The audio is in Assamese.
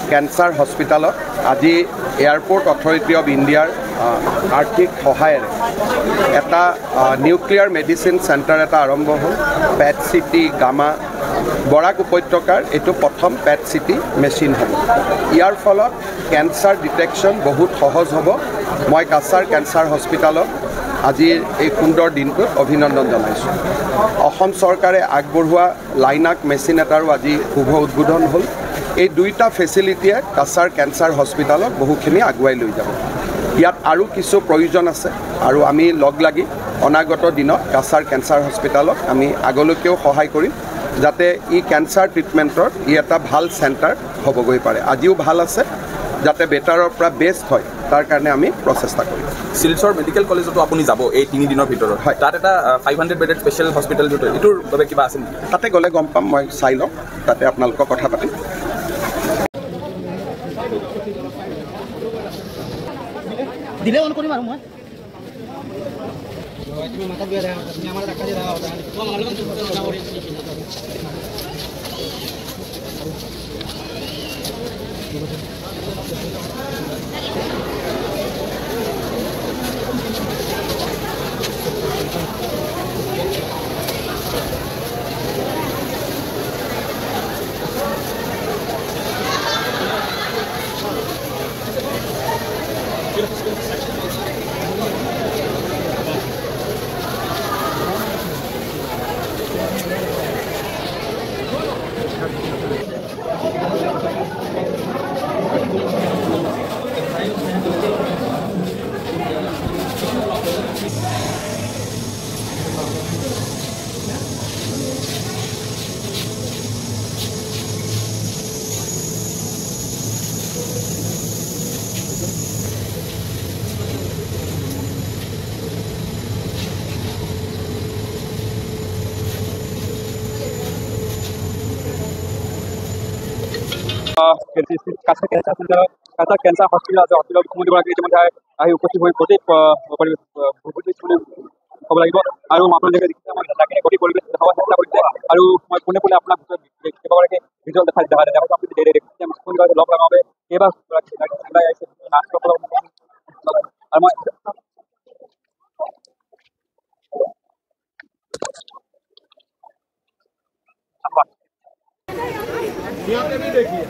कैंसर हॉस्पिटल आज एयरपोर्ट अथॉरिटी ऑफ इंडियार आर्थिक सहायरे एटा निউক্লিয়াৰ मेडिसिन सेंटर एटा आरम्भ हल पेट सिटी गामा बराक उपत्यकार एटु प्रथम पेट सिटी मेसिन हम यार फलत कैंसर डिटेक्शन बहुत सहज हब मैं काछार कैंसर हॉस्पिटल आज এই সুন্দৰ দিনটোত অভিনন্দন জনাইছোঁ। অসম চৰকাৰে আগবঢ়োৱা লাইনাক মেচিন এটাৰো আজি শুভ উদ্বোধন হ'ল। এই দুইটা ফেচিলিটিয়ে কাছাৰ কেঞ্চাৰ হস্পিটালত বহুখিনি আগুৱাই লৈ যাব। ইয়াত আৰু কিছু প্ৰয়োজন আছে আৰু আমি লগ লাগি অনাগত দিনত কাছাৰ কেঞ্চাৰ হস্পিটালত আমি আগলৈকেও সহায় কৰিম যাতে ই কেঞ্চাৰ ট্ৰিটমেণ্টৰ ই এটা ভাল চেণ্টাৰ হ'বগৈ পাৰে। আজিও ভাল আছে যাতে বেটাৰৰ পৰা বেষ্ট হয় তাৰ কাৰণে আমি প্ৰচেষ্টা কৰিম। শিলচৰ মেডিকেল কলেজতো আপুনি যাব এই 3 দিনৰ ভিতৰত হয় তাত এটা 500 বেডেড স্পেশাল হস্পিটেল এটোৰ বাবে কিবা আছে নেকি? তাতে গ'লে গম পাম, মই চাই লওঁ, তাতে আপোনালোকক কথা পাতিম। দিলে অন কৰিম আৰু মই Cachar cancer centre Cachar cancer hospital আছে। হস্পিটেলত মুখ্যমন্ত্ৰীগৰাকী ইতিমধ্যে আহি উপস্থিত হৈ গোটেই ক'ব লাগিব আৰু আপোনালোকে দেখিছে মই ডাটাখিনি গোটেই পৰিৱেশ দেখাব চেষ্টা কৰিছে আৰু মই পোনে পোনে আপোনাক কেইবাগৰাকী ভিজুৱেল দেখাই আপুনি দেখিছে মুখ্যমন্ত্ৰীগৰাকী লগ লগাওঁতে কেইবাগৰাকী আহিছে নাৰ্ছসকলক আৰু মই यहाँ पे भी देखिए